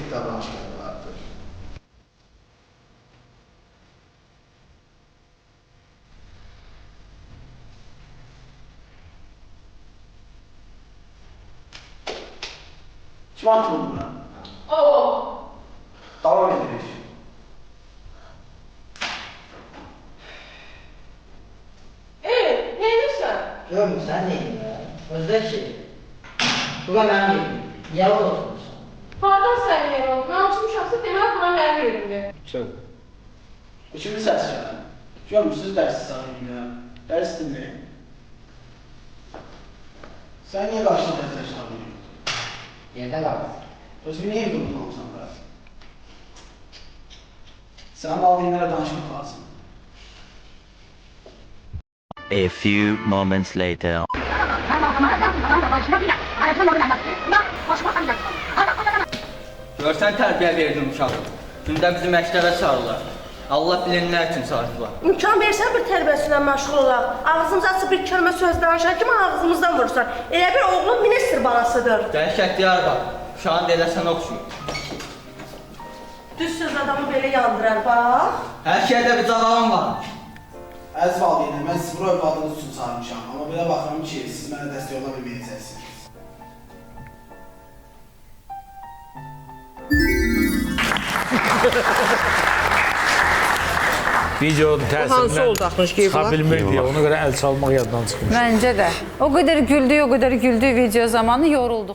etik davranışları vardır. Kim atıldı buna? Oo. Davam edirik. Evet, neymişsən? Görmürsən neyim ya? Özdə ki, bura mənim yerim. Niyə orada oturmuşsan? Hardan sən yer ol? Mən uçmuşamsa demək buna mənim yerimdir. Söz. Bu kimin səsi gələn? Görmürsünüz dərsi sağlayın ya. Dərs dinləyin. Sən niyə qarşına dərs sağlayın? Yerdə qalır. Özümü niyə evdə unutmamışsan bura? Sən valideynlərə danışmaq lazım. A few moments later. Görsən tərbiyə verdim uşağı. Gündə bizi məktəbə çağırırlar. Allah bilir nə üçün çağırdılar. İmkan versən bir tərbiyəsilə məşğul olaq. Ağzımıza açıb bir kəlmə söz danışan kimi ağzımızdan vurursan. Elə bir oğlun ministr balasıdır. Dəhşət diyar var. Uşağın da elə sənə oxşuyur. Düz söz adamı belə yandırar, bax. Hər şeydə bir cavabım var. Əziz valideynlər, mən sizi bura övladınız üçün çağırmışam. Amma belə baxıram ki, siz mənə dəstək ola bilməyəcəksiniz. Videonun təsirindən çıxa bilmir deyə, ona görə əl çalmaq yaddan çıxmış. Məncə də. O qədər güldük video zamanı yorulduq.